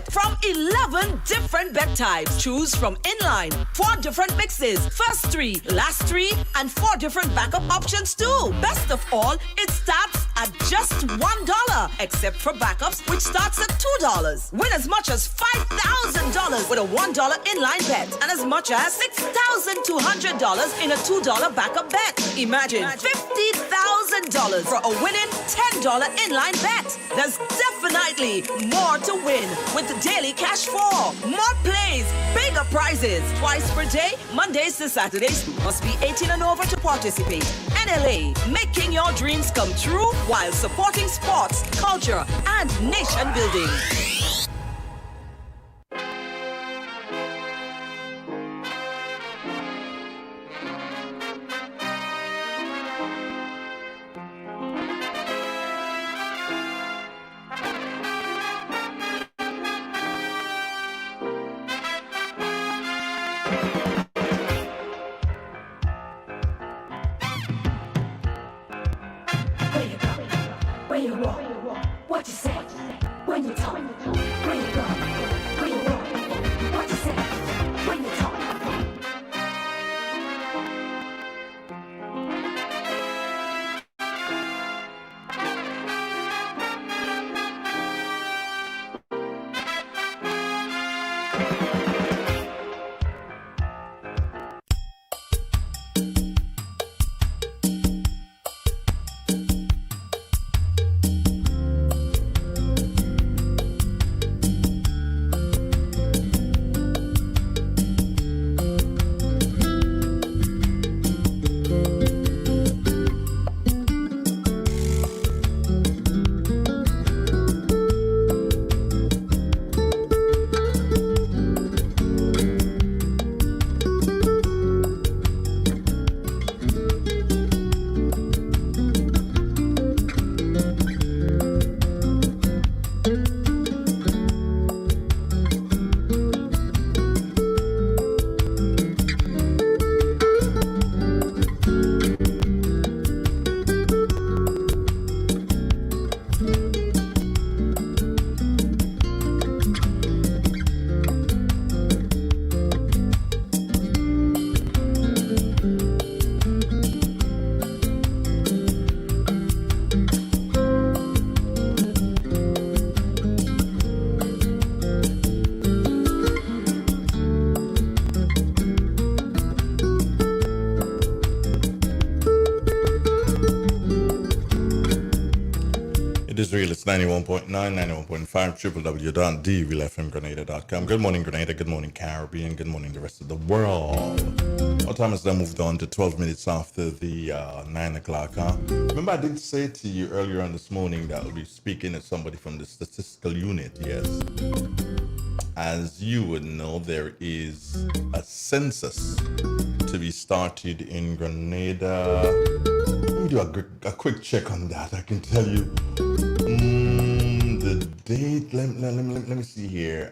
from 11 different bet types. Choose from inline, 4 different mixes, first 3, last 3, and 4 different backup options too. Best of all, it starts at just $1, except for backups, which starts at $2. Win as much as $5,000 with a $1 inline bet, and as much as $6,200 in a $2 backup bet. Imagine $50,000 for a winning $10 inline bet. There's definitely more to win with the daily cash for. More plays, bigger prizes. Twice per day, Mondays to Saturdays. Must be 18 and over to participate. NLA, making your dreams come true while supporting sports, culture, and nation building. It's 91.9, 91.5, www.dvillefmgrenada.com. Good morning, Grenada. Good morning, Caribbean. Good morning, the rest of the world. Our time has now moved on to 12 minutes after the 9 o'clock. Remember, I did say to you earlier on this morning that I'll be speaking to somebody from the statistical unit. Yes. As you would know, there is a census to be started in Grenada. Let me do a quick check on that. I can tell you the date. Let me see here.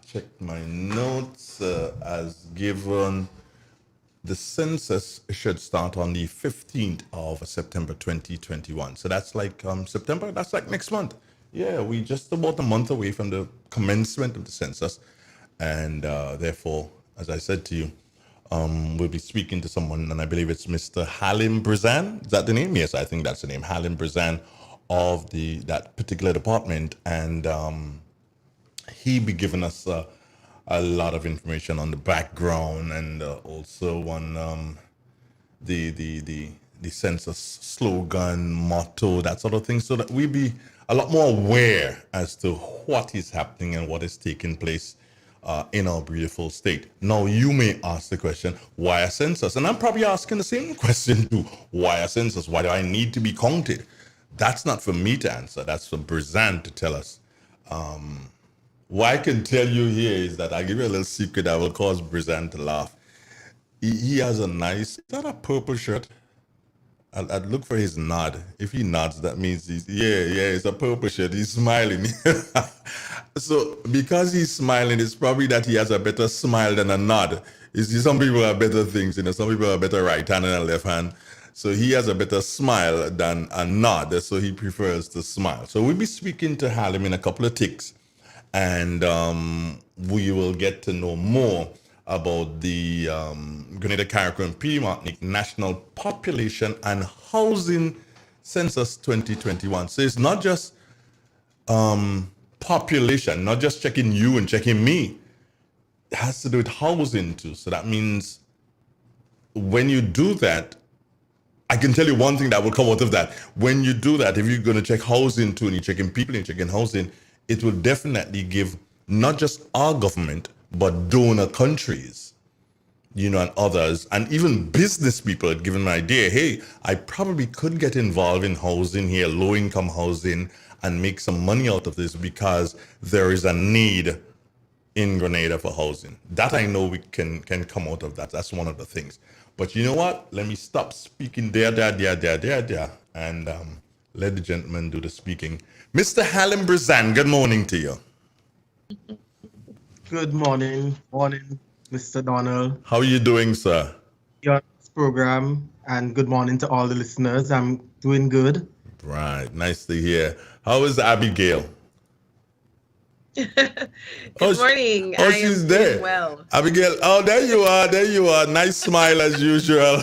Check my notes. As given, the census should start on the 15th of September 2021. So that's like September. That's like next month. Yeah, we just about a month away from the commencement of the census, and therefore, as I said to you, we'll be speaking to someone, and I believe it's Mr. Halim Brazan. Is that the name? Yes, I think that's the name. Halim Brazan of that particular department, and he be giving us a lot of information on the background and also on the census slogan, motto, that sort of thing, so that we be a lot more aware as to what is happening and what is taking place in our beautiful state. Now, you may ask the question, why a census? And I'm probably asking the same question too. Why a census? Why do I need to be counted? That's not for me to answer. That's for Brazan to tell us. What I can tell you here is that I give you a little secret that will cause Brazan to laugh. He has a nice, is that a purple shirt? I'd look for his nod. If he nods, that means it's a purple shirt. He's smiling. So because he's smiling, it's probably that he has a better smile than a nod. You see, some people have better things, some people have better right hand and a left hand. So he has a better smile than a nod, so he prefers to smile. So we'll be speaking to Halim in a couple of ticks. and we will get to know more about the Grenada, Carriacou, and Martinique National Population and Housing Census 2021. So it's not just population, not just checking you and checking me. It has to do with housing too. So that means when you do that, I can tell you one thing that will come out of that. When you do that, if you're going to check housing too, and you're checking people and you're checking housing, it will definitely give not just our government, but donor countries, and others, and even business people had given an idea. Hey, I probably could get involved in housing here, low income housing, and make some money out of this because there is a need in Grenada for housing. That I know we can come out of that. That's one of the things. But you know what? Let me stop speaking there, and let the gentleman do the speaking. Mr. Hallam Brazan, good morning to you. Good morning, Mr. Donald. How are you doing, sir? Your program, and good morning to all the listeners. I'm doing good. Right, nice to hear. How is Abigail? Good morning. I she's there. Doing well. Abigail, there you are. Nice smile as usual.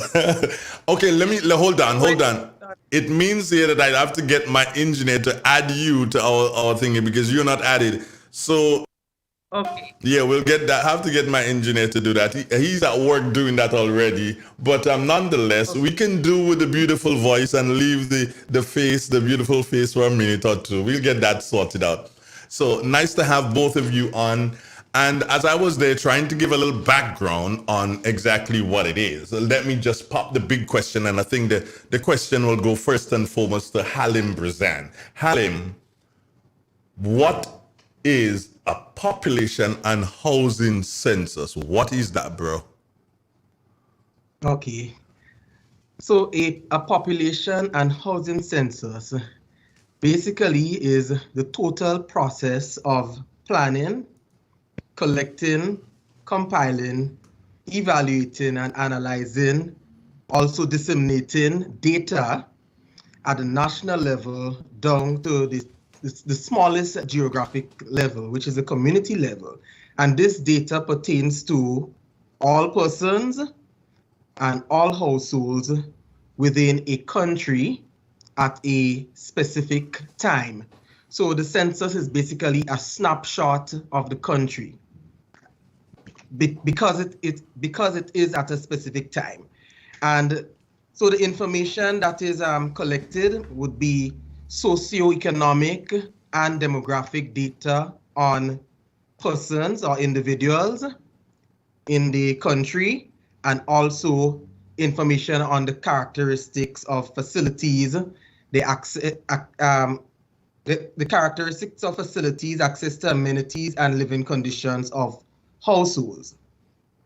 Okay, hold on. It means here that I have to get my engineer to add you to our thingy because you're not added. So okay. Yeah, we'll get that. Have to get my engineer to do that. He's at work doing that already. But nonetheless, we can do with the beautiful voice and leave the beautiful face for a minute or two. We'll get that sorted out. So nice to have both of you on. And as I was there trying to give a little background on exactly what it is, let me just pop the big question. And I think the question will go first and foremost to Hallam Brazan. Hallam, what is a population and housing census? What is that, bro? Okay. So a population and housing census basically is the total process of planning, collecting, compiling, evaluating, and analyzing, also disseminating data at the national level down to the smallest geographic level, which is the community level. And this data pertains to all persons and all households within a country at a specific time. So the census is basically a snapshot of the country because it is at a specific time. And so the information that is collected would be socioeconomic and demographic data on persons or individuals in the country, and also information on the characteristics of facilities, the characteristics of facilities, access to amenities, and living conditions of households,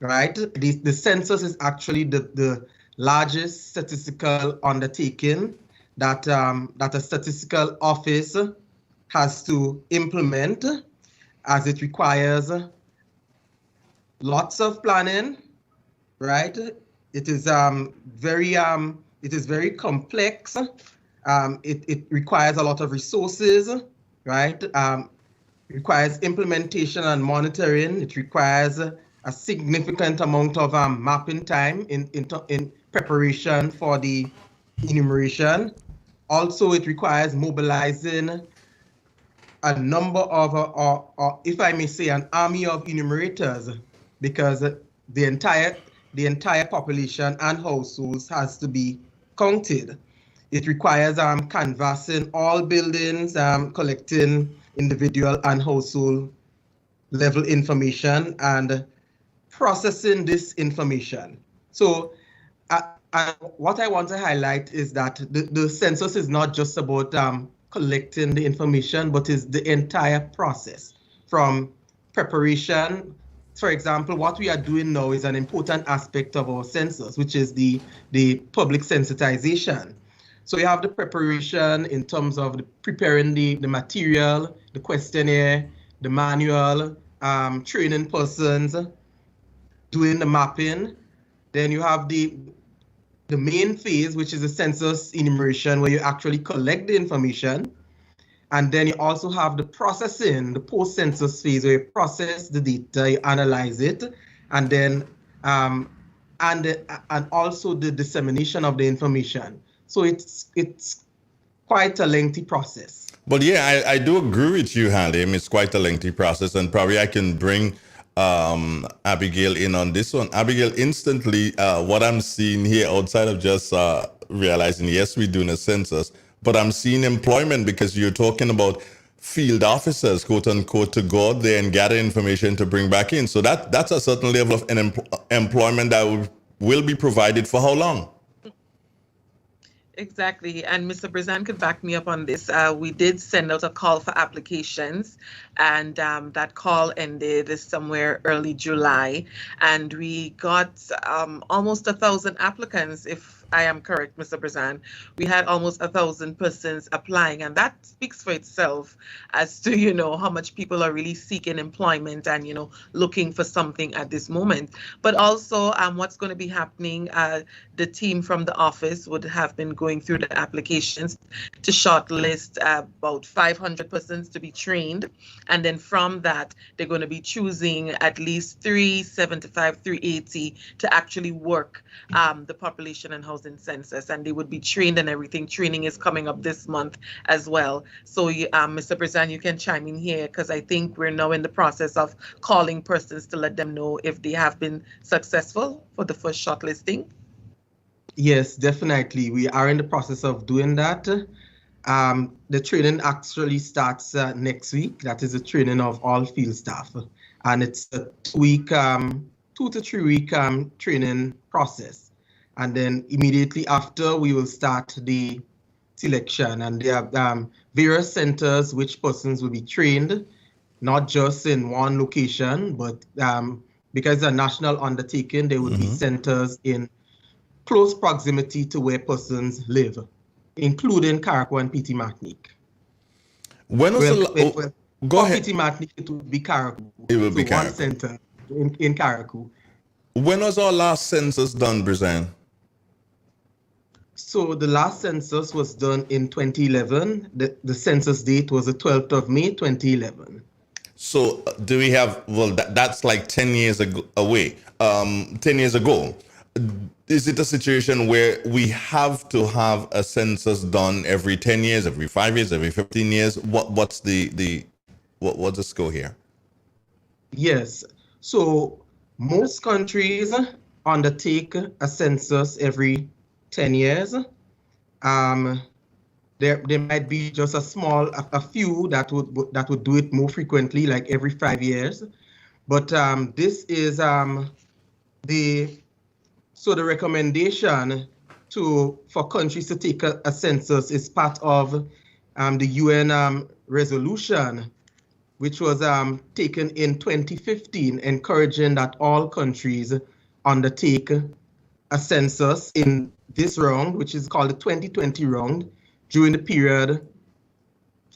right? The census is actually the largest statistical undertaking that a statistical office has to implement, as it requires lots of planning, right? It is very complex. It requires a lot of resources, right? It requires implementation and monitoring. It requires a significant amount of mapping time in preparation for the enumeration. Also, it requires mobilizing a number of, or if I may say, an army of enumerators, because the entire population and households has to be counted. It requires canvassing all buildings, collecting individual and household level information, and processing this information. So what I want to highlight is that the census is not just about collecting the information, but is the entire process from preparation. For example, what we are doing now is an important aspect of our census, which is the public sensitization. So you have the preparation in terms of preparing the material, the questionnaire, the manual, training persons, doing the mapping. Then you have the main phase, which is the census enumeration, where you actually collect the information. And then you also have the processing, the post-census phase, where you process the data, you analyze it, and then and also the dissemination of the information. So it's quite a lengthy process. But yeah, I do agree with you, Halim. It's quite a lengthy process, and probably I can bring Abigail in on this one. Abigail, instantly, what I'm seeing here, outside of just realizing, yes, we're doing a census, but I'm seeing employment, because you're talking about field officers, quote unquote, to go out there and gather information to bring back in. So that's a certain level of employment that will be provided for how long? Exactly. And Mr. Brazan could back me up on this. We did send out a call for applications, and that call ended somewhere early July. And we got almost 1,000 applicants, if I am correct, Mr. Brazan. We had almost 1,000 persons applying, and that speaks for itself as to, how much people are really seeking employment and, looking for something at this moment. But also what's going to be happening, the team from the office would have been going through the applications to shortlist about 500 persons to be trained. And then from that, they're going to be choosing at least 375, 380 to actually work the population and housing census, and they would be trained and everything. Training is coming up this month as well. So Mr. Brazan, you can chime in here, because I think we're now in the process of calling persons to let them know if they have been successful for the first shortlisting. Yes, definitely. We are in the process of doing that. The training actually starts next week. That is the training of all field staff. And it's a 2 to 3 week training process. And then immediately after, we will start the selection. And there are various centers which persons will be trained, not just in one location, but because it's a national undertaking, there will be centers in close proximity to where persons live, including Carriacou and PT Martinique. When was go ahead. PT Martinique, it will be Carriacou. It will be Carriacou. One center in Carriacou. When was our last census done, Brazan? So the last census was done in 2011. The census date was the 12th of May, 2011. So do we have, well, that's like 10 years away, 10 years ago. Is it a situation where we have to have a census done every 10 years, every 5 years, every 15 years? What's the score here? Yes. So most countries undertake a census every 10 years. There might be just a few that would do it more frequently, like every 5 years. But this is the recommendation for countries to take a census is part of the UN resolution, which was taken in 2015, encouraging that all countries undertake a census in this round, which is called the 2020 round, during the period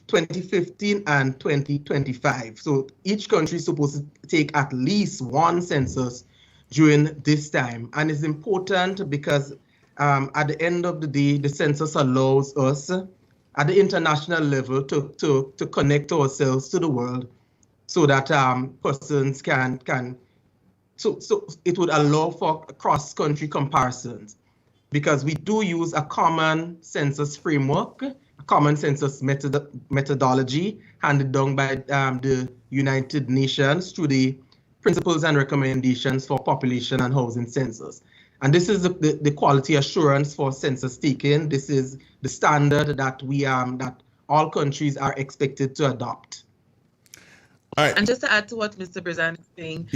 2015 and 2025. So each country is supposed to take at least one census during this time. And it's important because at the end of the day, the census allows us at the international level to connect ourselves to the world, so that persons can so it would allow for cross-country comparisons, because we do use a common census framework, a common census methodology handed down by the United Nations through the Principles and Recommendations for Population and Housing Census. And this is the quality assurance for census taking. This is the standard that that all countries are expected to adopt. All right. And just to add to what Mr. Brazan is saying,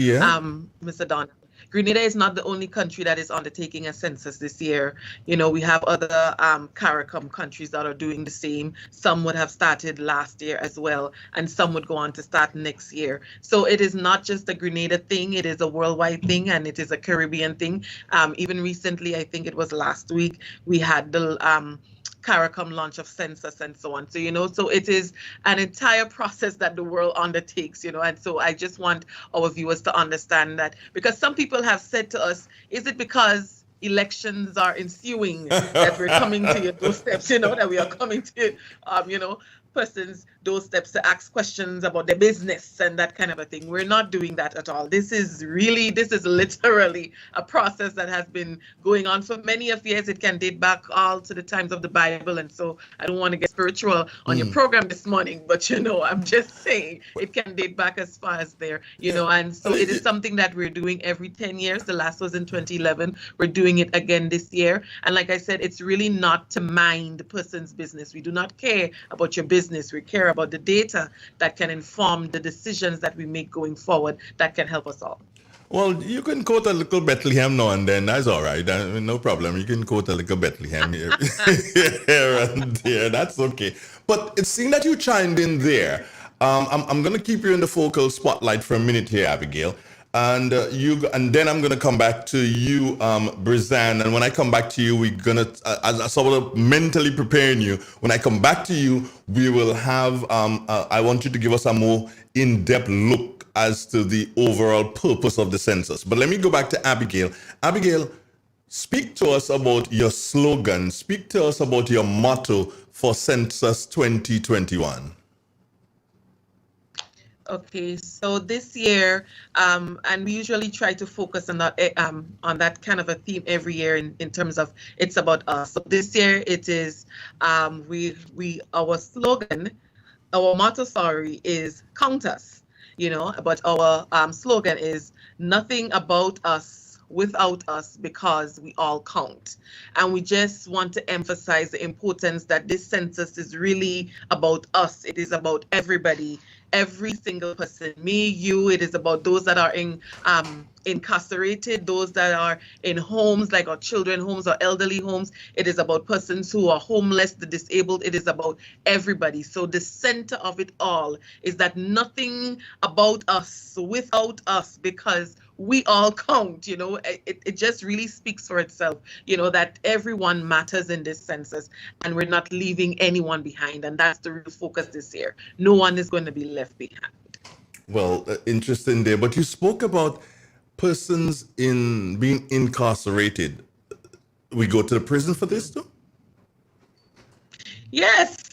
Mr. Don, Grenada is not the only country that is undertaking a census this year. We have other CARICOM countries that are doing the same. Some would have started last year as well, and some would go on to start next year. So it is not just a Grenada thing, it is a worldwide thing, and it is a Caribbean thing. Even recently, I think it was last week, we had the CARICOM launch of census and so on. So, so it is an entire process that the world undertakes, and so I just want our viewers to understand that, because some people have said to us, is it because elections are ensuing that we're coming to your doorsteps, that we are coming to, persons those steps to ask questions about their business and that kind of a thing. We're not doing that at all. This is literally a process that has been going on for many of years. It can date back all to the times of the Bible. And so I don't want to get spiritual on your program this morning, but I'm just saying it can date back as far as there, and so it is something that we're doing every 10 years. The last was in 2011. We're doing it again this year. And like I said, it's really not to mind the person's business. We do not care about your business. We care about the data that can inform the decisions that we make going forward that can help us all. Well, you can quote a little Bethlehem now and then. That's all right. I mean, no problem. You can quote a little Bethlehem here, here and there. That's okay. But it seemed that you chimed in there. I'm going to keep you in the focal spotlight for a minute here, Abigail. And then I'm going to come back to you, Brizanne. And when I come back to you, we're going to, as I sort of mentally preparing you, when I come back to you, we will have, I want you to give us a more in-depth look as to the overall purpose of the census. But let me go back to Abigail. Abigail, speak to us about your slogan. Speak to us about your motto for Census 2021. Okay, so this year, and we usually try to focus on that kind of a theme every year in terms of it's about us. So this year it is our slogan, our motto, is count us, but our slogan is nothing about us without us because we all count. And we just want to emphasize the importance that this census is really about us. It is about everybody. Every single person, me, you. It is about those that are incarcerated, those that are in homes like our children homes or elderly homes. It is about persons who are homeless, the disabled. It is about everybody. So the center of it all is that nothing about us without us because we all count. It just really speaks for itself, that everyone matters in this census and we're not leaving anyone behind. And that's the real focus this year. No one is going to be left behind. Well, interesting there. But you spoke about persons being incarcerated. We go to the prison for this too? Yes.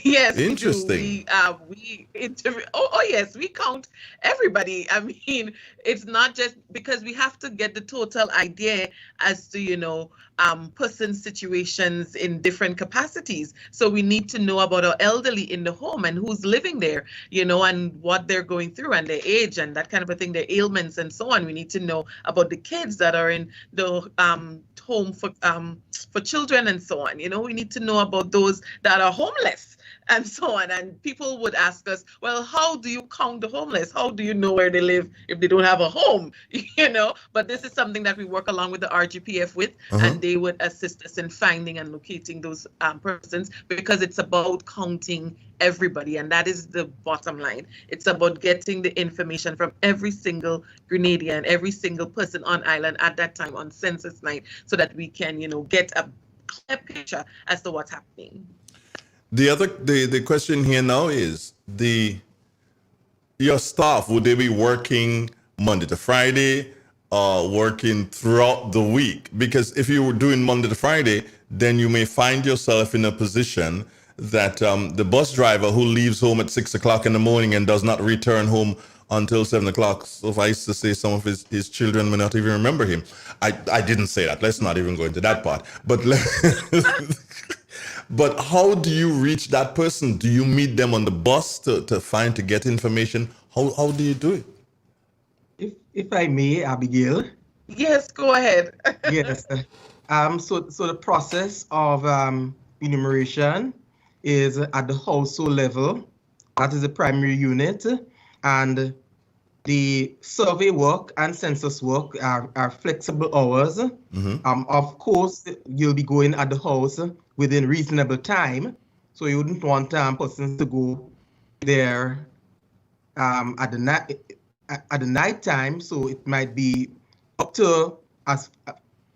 Yes, interesting. We interview. Oh, yes, we count everybody. I mean, it's not just because we have to get the total idea as to persons' situations in different capacities. So we need to know about our elderly in the home and who's living there, and what they're going through and their age and that kind of a thing, their ailments and so on. We need to know about the kids that are in the home for children and so on. We need to know about those that are homeless and so on. And people would ask us, well, how do you count the homeless? How do you know where they live if they don't have a home? But this is something that we work along with the RGPF with, and they would assist us in finding and locating those persons, because it's about counting everybody. And that is the bottom line. It's about getting the information from every single Grenadian, every single person on island at that time on census night, so that we can, get a clear picture as to what's happening. The question here now is your staff, would they be working Monday to Friday or working throughout the week? Because if you were doing Monday to Friday, then you may find yourself in a position that the bus driver who leaves home at 6 o'clock in the morning and does not return home until 7 o'clock. Suffice to say, some of his children may not even remember him. I didn't say that. Let's not even go into that part. But but how do you reach that person? Do you meet them on the bus to get information? How do you do it? If I may, Abigail. Yes, go ahead. Yes. So the process of enumeration is at the household level. That is the primary unit. And the survey work and census work are flexible hours. Of course, you'll be going at the house within reasonable time. So you wouldn't want persons to go there at the night time. So it might be up to as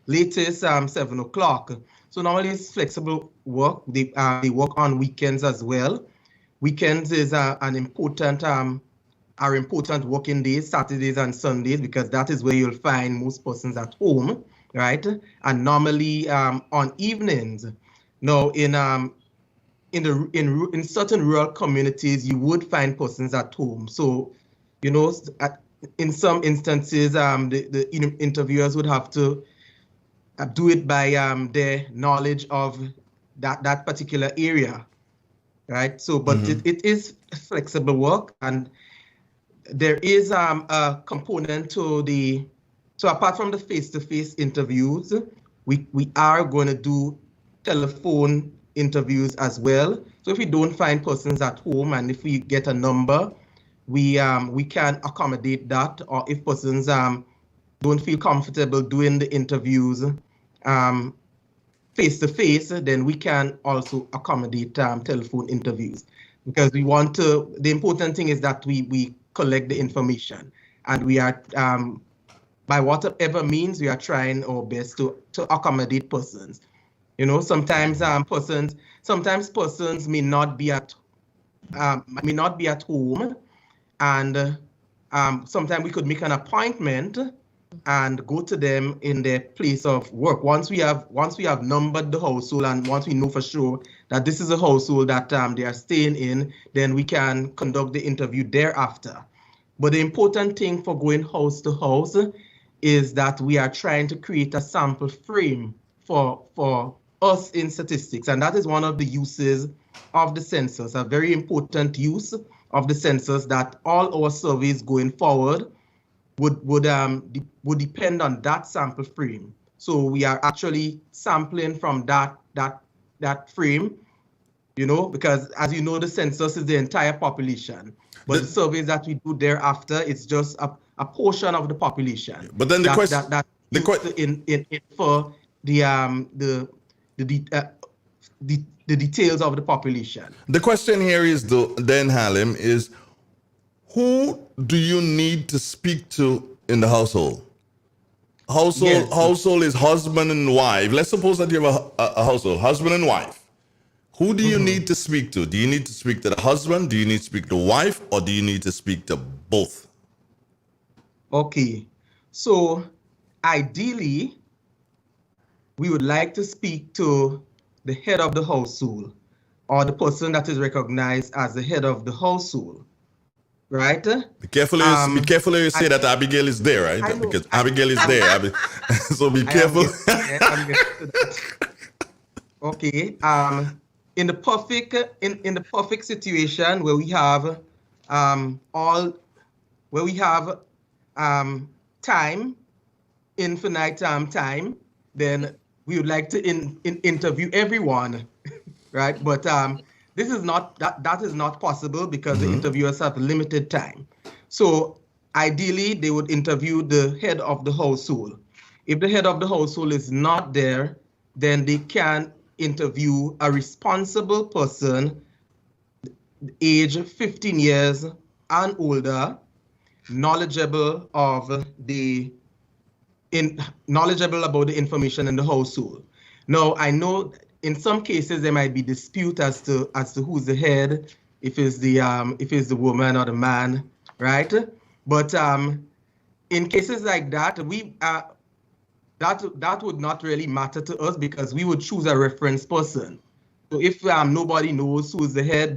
late as 7 o'clock. So normally it's flexible work. They work on weekends as well. Weekends is an important important working days, Saturdays and Sundays, because that is where you'll find most persons at home, right? And normally on evenings. Now, in in certain rural communities, you would find persons at home. So, in some instances, the interviewers would have to do it by their knowledge of that particular area, right? So, but it is flexible work, and there is a component to so apart from the face-to-face interviews, we are going to do telephone interviews as well. So if we don't find persons at home and if we get a number, we can accommodate that. Or if persons don't feel comfortable doing the interviews face-to-face, then we can also accommodate telephone interviews, because we want to, the important thing is that we collect the information, and we are, by whatever means, we are trying our best to accommodate persons. Sometimes persons may not be at home, and sometimes we could make an appointment and go to them in their place of work. Once we have numbered the household, and once we know for sure that this is a household that they are staying in, then we can conduct the interview thereafter. But the important thing for going house to house is that we are trying to create a sample frame for us in statistics, and that is one of the uses of the census, a very important use of the census, that all our surveys going forward would depend on that sample frame. So we are actually sampling from that frame, because as you know, the census is the entire population, but the surveys that we do thereafter, it's just a portion of the population. But then the question for the details of the population. The question here is then, Halim, is who do you need to speak to in the household? Household is husband and wife. Let's suppose that you have a household, husband and wife. Who do you need to speak to? Do you need to speak to the husband? Do you need to speak to the wife? Or do you need to speak to both? Okay, so ideally, we would like to speak to the head of the household, or the person that is recognized as the head of the household, right? Be careful you say that Abigail is there, right? Because Abigail is there. So be careful. Okay. In the perfect situation where we have time, infinite time, then we would like to interview everyone, right? But this is not that is not possible, because the interviewers have limited time. So ideally, they would interview the head of the household. If the head of the household is not there, then they can interview a responsible person, age 15 years and older, knowledgeable about the information in the household. Now, I know in some cases there might be dispute as to who's the head, if it's the woman or the man, right? But in cases like that, that would not really matter to us, because we would choose a reference person. So if nobody knows who's the head,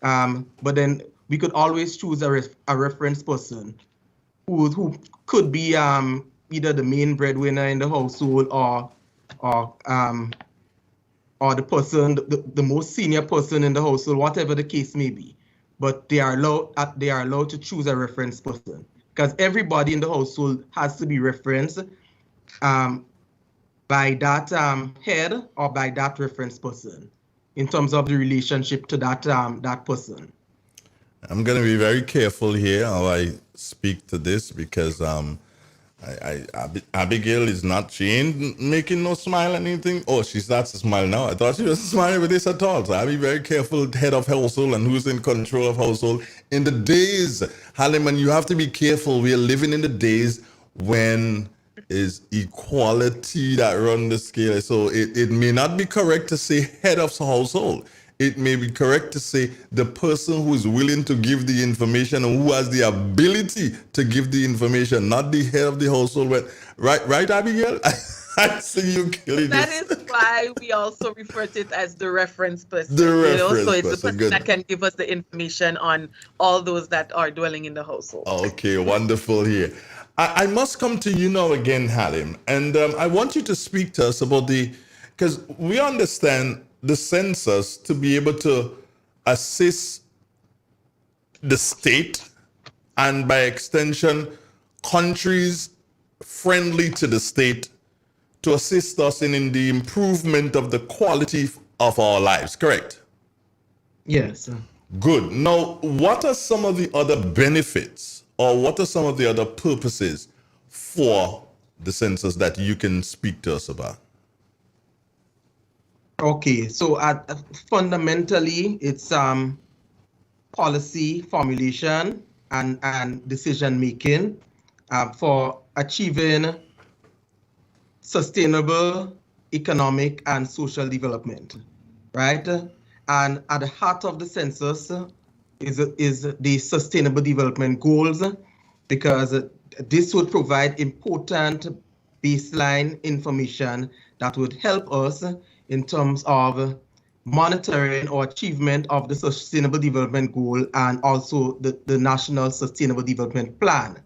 but then we could always choose a reference person who could be either the main breadwinner in the household, or the person, the most senior person in the household, whatever the case may be. But they are allowed to choose a reference person, because everybody in the household has to be referenced by that head or by that reference person in terms of the relationship to that person. I'm going to be very careful here how I speak to this, because Abigail is not, she ain't making no smile or anything. Oh, she starts to smile now. I thought she wasn't smiling with this at all. So I'll be very careful, head of household and who's in control of household. In the days, Haliman, you have to be careful. We are living in the days when is equality that run the scale. So it may not be correct to say head of household. It may be correct to say the person who is willing to give the information and who has the ability to give the information, not the head of the household. Right, Abigail? I see you killing That this. is why we also refer to it as the reference The person, so reference it's the person. person that Good. can give us the information on all those that are dwelling in the household. Okay, wonderful here. I must come to you now again, Halim, and I want you to speak to us about because we understand the census to be able to assist the state and by extension, countries friendly to the state to assist us in the improvement of the quality of our lives, correct? Yes. Good. Now, what are some of the other benefits or what are some of the other purposes for the census that you can speak to us about? Okay, so fundamentally, it's policy formulation and decision making for achieving sustainable economic and social development, right? And at the heart of the census is the sustainable development goals, because this would provide important baseline information that would help us in terms of monitoring or achievement of the sustainable development goal and also the national sustainable development plan.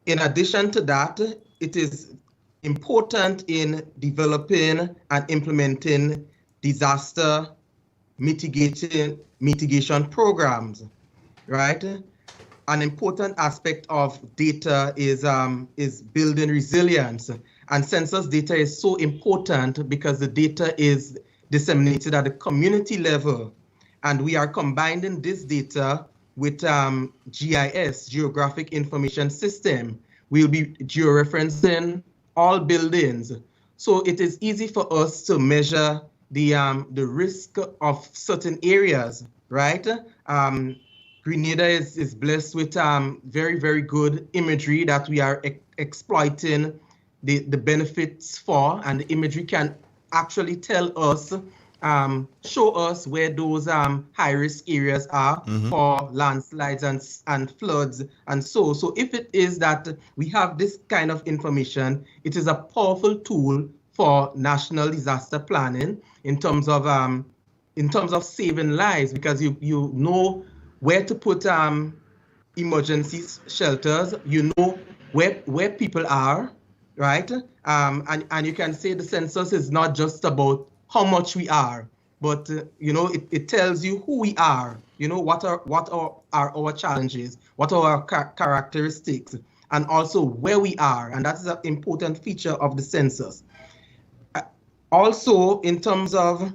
In addition to that, it is important in developing and implementing disaster mitigation programs, right? An important aspect of data is building resilience. And census data is so important because the data is disseminated at the community level. And we are combining this data with GIS, Geographic Information System. We'll be georeferencing all buildings. So it is easy for us to measure the risk of certain areas, right? Grenada is blessed with very, very good imagery that we are exploiting the benefits for, and the imagery can actually tell us, show us where those high-risk areas are for landslides and floods and so. So if it is that we have this kind of information, it is a powerful tool for national disaster planning in terms of saving lives, because you know where to put emergency shelters, you know where people are, right? And you can say the census is not just about how much we are, but you know, it tells you who we are, you know, what are our challenges, what are our characteristics, and also where we are, and that is an important feature of the census. Also, in terms of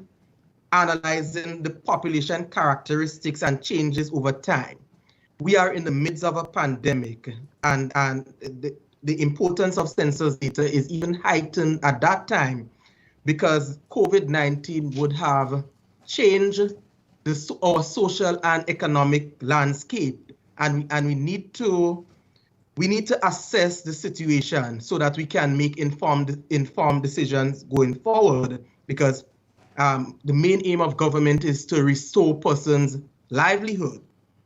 analyzing the population characteristics and changes over time. We are in the midst of a pandemic, and the importance of census data is even heightened at that time, because COVID-19 would have changed our social and economic landscape, and we need to assess the situation so that we can make informed decisions going forward, because the main aim of government is to restore persons' livelihood,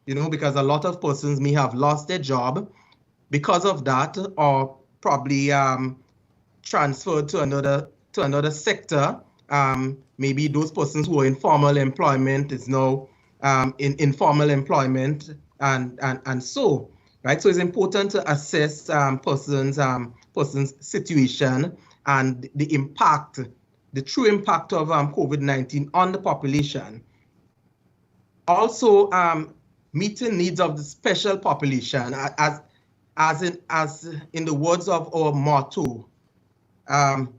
you know, because a lot of persons may have lost their job because of that, or probably transferred to another sector. Maybe those persons who are in formal employment is now in informal employment, and so, right? So it's important to assess person's situation and the impact, the true impact of COVID-19 on the population. Also, meeting needs of the special population, as in the words of our motto,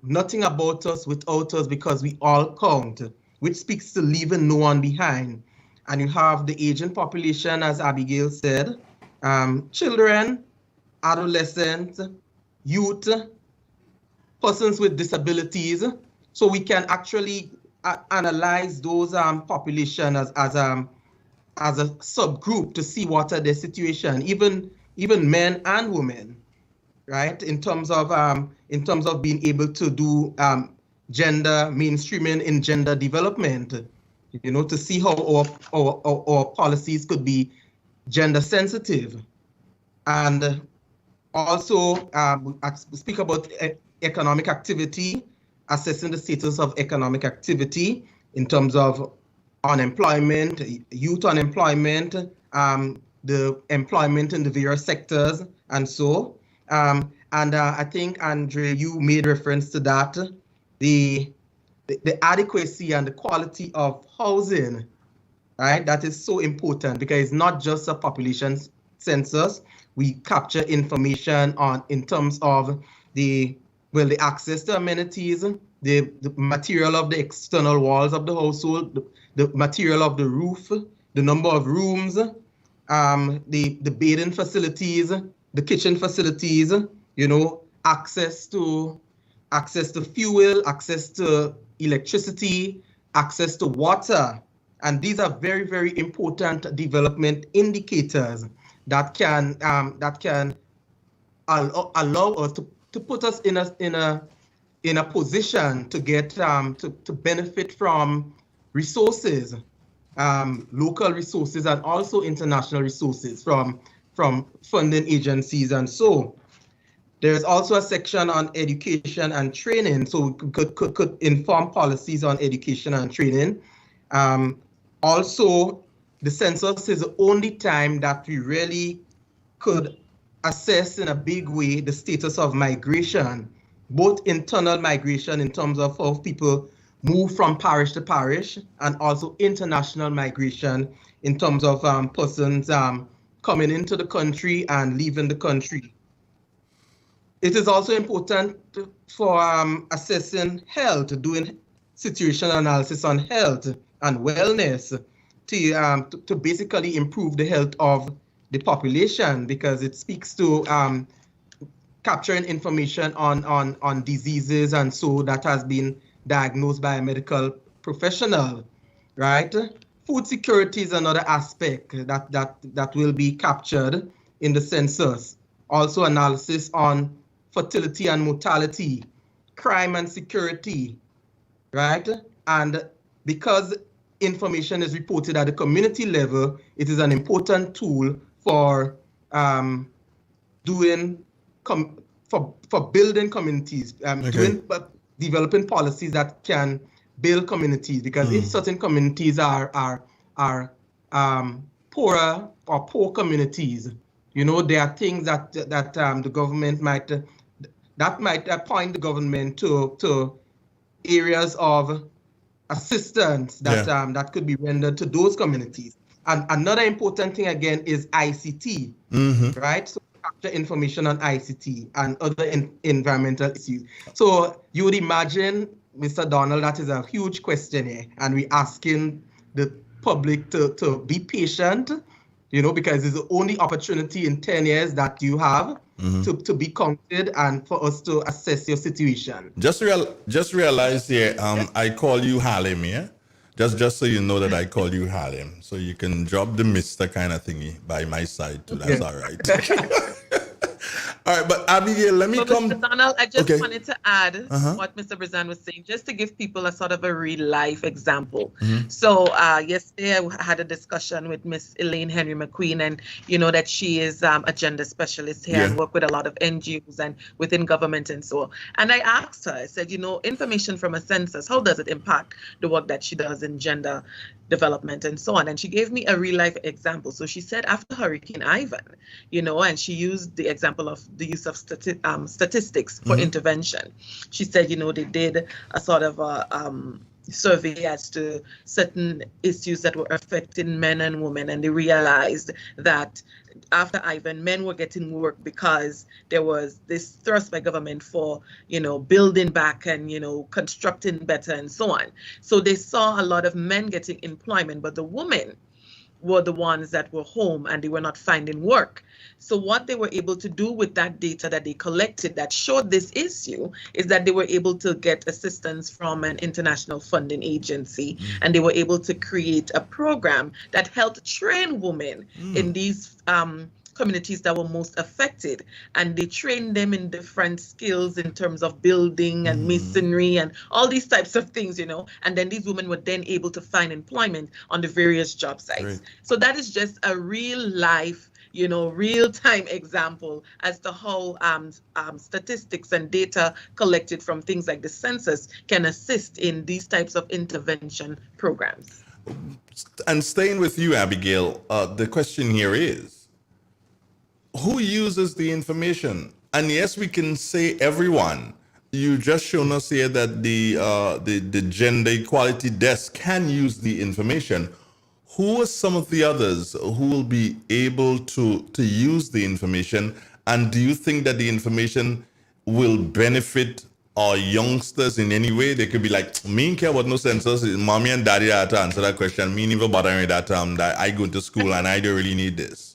nothing about us without us, because we all count, which speaks to leaving no one behind. And you have the aging population, as Abigail said, children, adolescents, youth, persons with disabilities. So we can actually analyze those population as a subgroup to see what are their situation, even men and women, right? In terms of being able to do gender mainstreaming in gender development, you know, to see how our policies could be gender sensitive. And also speak about economic activity, assessing the status of economic activity in terms of unemployment, youth unemployment, the employment in the various sectors, and so. I think, Andre, you made reference to that, the adequacy and the quality of housing, right? That is so important because it's not just a population census. We capture information in terms of the access to amenities, the material of the external walls of the household, the material of the roof, the number of rooms, the bathing facilities, the kitchen facilities, access to fuel, access to electricity, access to water. And these are very, very important development indicators that can allow us to put us in a position to get to benefit from resources, local resources, and also international resources from funding agencies. And so there's also a section on education and training, so we could inform policies on education and training. Also, the census is the only time that we really could assess in a big way the status of migration, both internal migration in terms of how people move from parish to parish, and also international migration in terms of persons coming into the country and leaving the country. It is also important for assessing health, doing situational analysis on health and wellness to basically improve the health of the population, because it speaks to capturing information on diseases and so that has been diagnosed by a medical professional, right? Food security is another aspect that will be captured in the census. Also analysis on fertility and mortality, crime and security, right? And because information is reported at the community level, it is an important tool for building communities, developing policies that can build communities. Because if certain communities are poorer or poor communities, there are things that the government might point the government to areas of assistance that could be rendered to those communities. And another important thing again is ICT, right? So capture information on ICT and other environmental issues. So you would imagine, Mr. Donald, that is a huge question here, and we're asking the public to be patient, because it's the only opportunity in 10 years that you have to be counted and for us to assess your situation. Just realize here, I call you Halim, yeah? Just so you know that I call you Halim. So you can drop the Mr. kind of thingy by my side too. That's all right. All right, but Abigail, let me come. Mr. Donald, I just wanted to add what Mr. Brazan was saying, just to give people a sort of a real life example. So yesterday I had a discussion with Miss Elaine Henry McQueen, and that she is a gender specialist here and work with a lot of NGOs and within government and so on. And I asked her, I said, information from a census, how does it impact the work that she does in gender development and so on? And she gave me a real life example. So she said after Hurricane Ivan, and she used the example of the use of statistics for intervention. She said, they did a sort of a survey as to certain issues that were affecting men and women, and they realized that after Ivan, men were getting work because there was this thrust by government for, building back and, constructing better and so on. So they saw a lot of men getting employment, but the women were the ones that were home and they were not finding work. So what they were able to do with that data that they collected that showed this issue is that they were able to get assistance from an international funding agency, and they were able to create a program that helped train women in these communities that were most affected, and they trained them in different skills in terms of building and masonry and all these types of things, and then these women were then able to find employment on the various job sites. Right. So that is just a real life real-time example as to how statistics and data collected from things like the census can assist in these types of intervention programs. And staying with you, Abigail, the question here is, who uses the information? And yes, we can say everyone. You just shown us here that the gender equality desk can use the information. Who are some of the others who will be able to use the information? And do you think that the information will benefit our youngsters in any way? They could be like, me ain't care about no census. Mommy and daddy had to answer that question. Me never bother me that that I go to school and I don't really need this.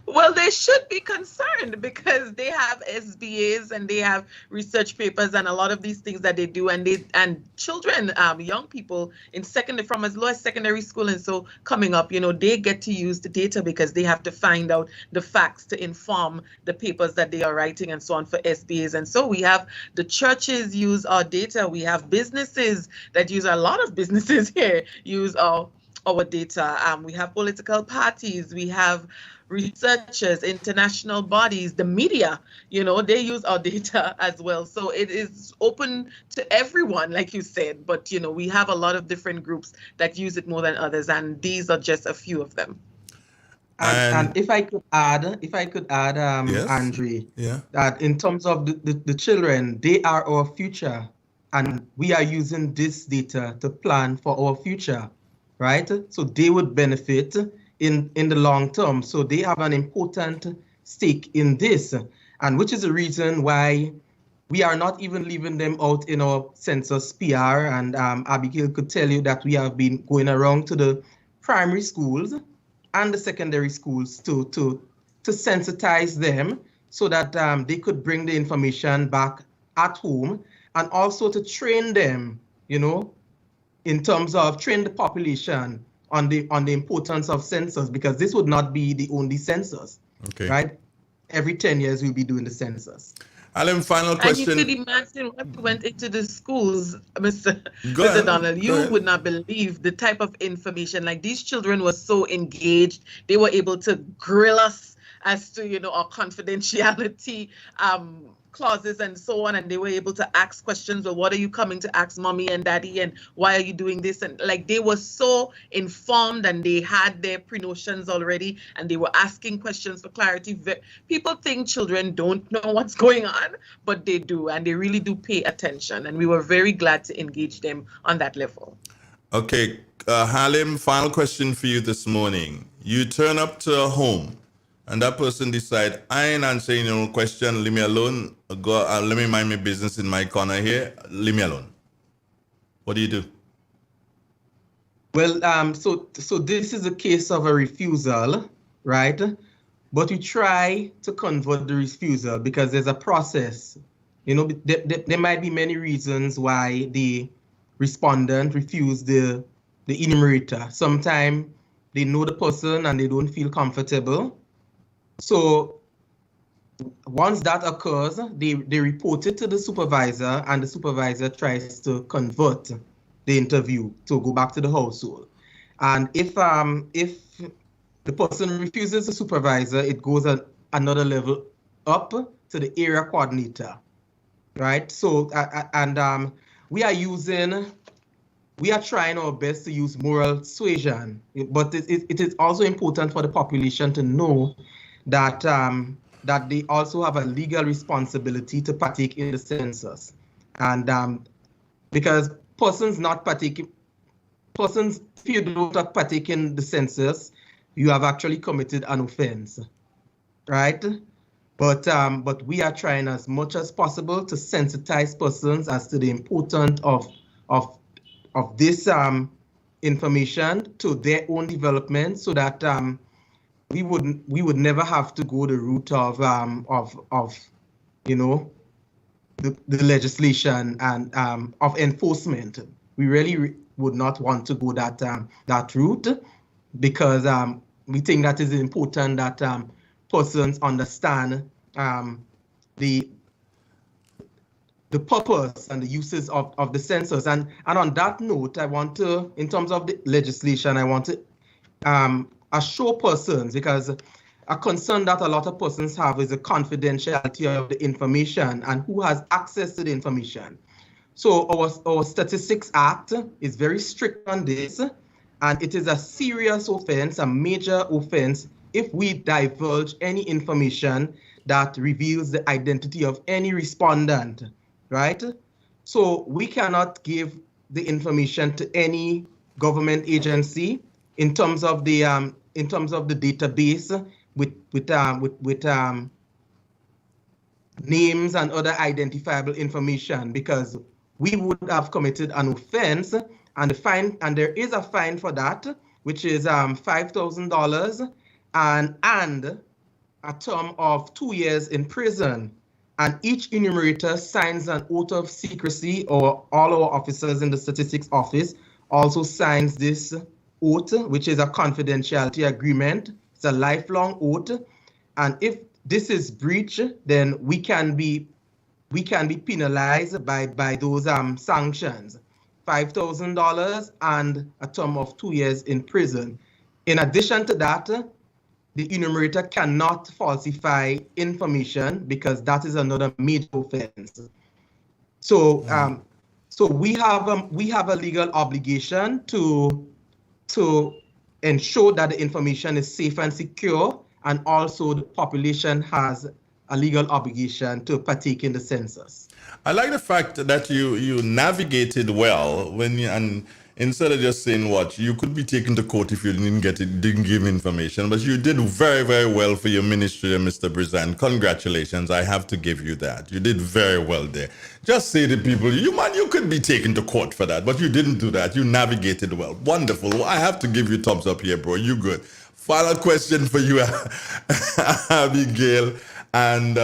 Well, they should be concerned because they have SBAs and they have research papers and a lot of these things that they do, and children, young people in from as low as secondary school and so coming up, they get to use the data because they have to find out the facts to inform the papers that they are writing and so on for SBAs. And so we have the churches use our data. We have businesses that use, a lot of businesses here use our data. We have political parties. We have researchers, international bodies, the media, they use our data as well. So it is open to everyone, like you said, but, we have a lot of different groups that use it more than others, and these are just a few of them. And if I could add, yes, Andre, yeah, that in terms of the children, they are our future, and we are using this data to plan for our future, right? So they would benefit in the long term. So they have an important stake in this, and which is the reason why we are not even leaving them out in our census PR. And Abigail could tell you that we have been going around to the primary schools and the secondary schools to sensitize them so that they could bring the information back at home, and also to train them, in terms of train the population on the importance of census, because this would not be the only census, right? Every 10 years we'll be doing the census. Alan, final question. And you could imagine what went into the schools, Mr. Donald. You would not believe the type of information. Like, these children were so engaged. They were able to grill us as to, our confidentiality clauses and so on, and they were able to ask questions. Well, what are you coming to ask mommy and daddy, and why are you doing this? And like, they were so informed, and they had their pre-notions already, and they were asking questions for clarity. People think children don't know what's going on, but they do, and they really do pay attention, and we were very glad to engage them on that level. Okay, Halim, final question for you this morning. You turn up to a home and that person decide, I ain't answering your question, leave me alone. Go, let me mind my business in my corner here, leave me alone. What do you do? Well, so this is a case of a refusal, right? But you try to convert the refusal because there's a process. There might be many reasons why the respondent refused the enumerator. Sometimes they know the person and they don't feel comfortable. So once that occurs, they report it to the supervisor, and the supervisor tries to convert the interview to go back to the household. And if the person refuses the supervisor, it goes another level up to the area coordinator, right? So we are trying our best to use moral suasion, but it is also important for the population to know that they also have a legal responsibility to partake in the census, and because persons if you don't partake in the census, you have actually committed an offense, right? But we are trying as much as possible to sensitize persons as to the importance of this information to their own development, so that we would never have to go the route of the legislation and of enforcement. We really would not want to go that route, because we think that is important that persons understand the purpose and the uses of the census. And on that note, I want to, in terms of the legislation, I want to assure persons, because a concern that a lot of persons have is the confidentiality of the information and who has access to the information. So our Statistics Act is very strict on this, and it is a serious offense, a major offense, if we divulge any information that reveals the identity of any respondent, right? So we cannot give the information to any government agency in terms of the database with names and other identifiable information, because we would have committed an offense, and there is a fine for that, which is $5,000 and a term of 2 years in prison. And each enumerator signs an oath of secrecy, or all our officers in the statistics office also signs this oath, which is a confidentiality agreement. It's a lifelong oath. And if this is breached, then we can be penalized by those sanctions, $5,000 and a term of 2 years in prison. In addition to that, the enumerator cannot falsify information, because that is another major offense. So, so we have a legal obligation to ensure that the information is safe and secure, and also the population has a legal obligation to partake in the census. I like the fact that you navigated well and instead of just saying what you could be taken to court if you didn't give information, but you did very, very well for your ministry, Mr. Brizan. Congratulations. I have to give you that. You did very well there. Just say to people, you could be taken to court for that, but you didn't do that. You navigated well. Wonderful. I have to give you thumbs up here, bro. You good. Final question for you, Abigail. And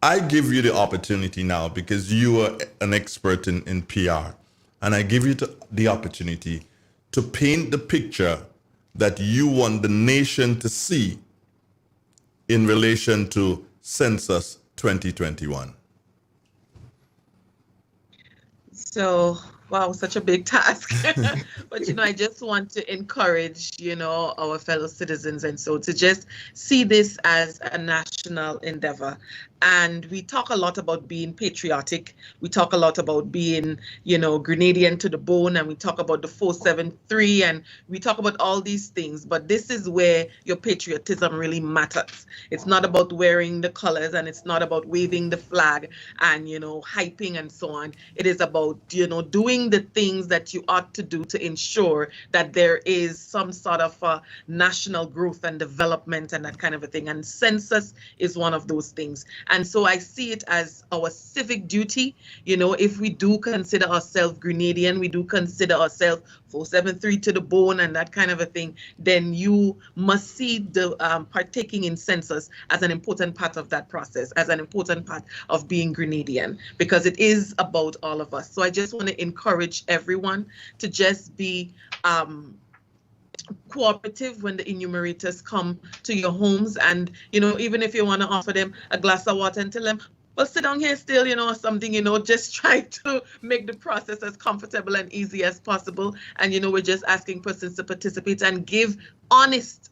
I give you the opportunity now, because you are an expert in PR. And I give you the opportunity to paint the picture that you want the nation to see in relation to Census 2021. So, wow, such a big task. But, I just want to encourage, our fellow citizens and so to just see this as a national endeavor. And we talk a lot about being patriotic. We talk a lot about being, Grenadian to the bone, and we talk about the 473, and we talk about all these things. But this is where your patriotism really matters. It's not about wearing the colors, and it's not about waving the flag and, hyping and so on. It is about, doing the things that you ought to do to ensure that there is some sort of national growth and development and that kind of a thing. And census is one of those things. And so I see it as our civic duty. If we do consider ourselves Grenadian, we do consider ourselves 473 to the bone and that kind of a thing, then you must see the partaking in census as an important part of that process, as an important part of being Grenadian, because it is about all of us. So I just want to encourage everyone to just be cooperative when the enumerators come to your homes, and even if you want to offer them a glass of water and tell them, well, sit down here still, or something, just try to make the process as comfortable and easy as possible. And we're just asking persons to participate and give honest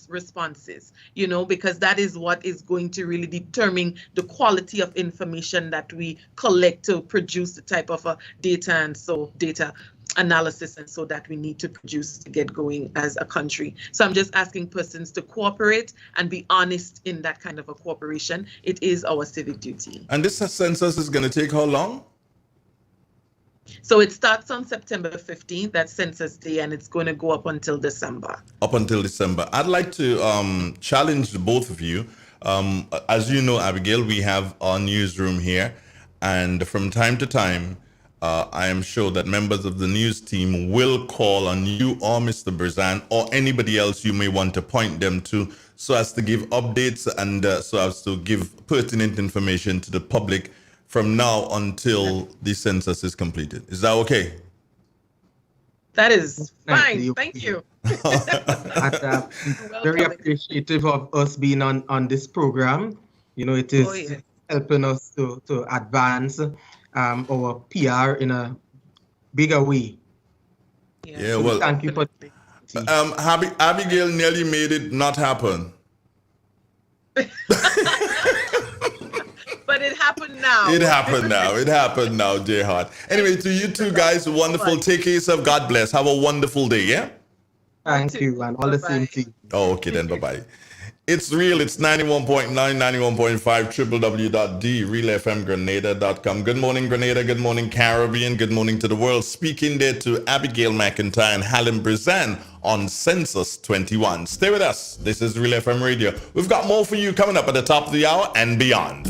responses, because that is what is going to really determine the quality of information that we collect to produce the type of data analysis and so that we need to produce to get going as a country. So I'm just asking persons to cooperate and be honest in that kind of a cooperation. It is our civic duty. And this census is going to take how long? So it starts on September 15th, that's Census Day, and it's going to go up until December. Up until December. I'd like to challenge the both of you. As you know, Abigail, we have our newsroom here, and from time to time, I am sure that members of the news team will call on you or Mr. Brizan or anybody else you may want to point them to, so as to give updates and so as to give pertinent information to the public from now until the census is completed. Is that okay? That is fine. Thank you. And, very appreciative of us being on this program. It is helping us to advance our PR in a bigger way. Yeah, well, thank you for Abigail nearly made it not happen. But it happened now. It happened now. It happened now, dear heart. Anyway, to you two guys, wonderful. Take care of yourself. God bless. Have a wonderful day, yeah? Thank you, and all the same to you. Oh, okay then. Bye-bye. It's real. It's 91.9, 91.5, www.realfmgrenada.com. Good morning, Grenada. Good morning, Caribbean. Good morning to the world. Speaking there to Abigail McIntyre and Helen Brizan on Census 21. Stay with us. This is Real FM Radio. We've got more for you coming up at the top of the hour and beyond.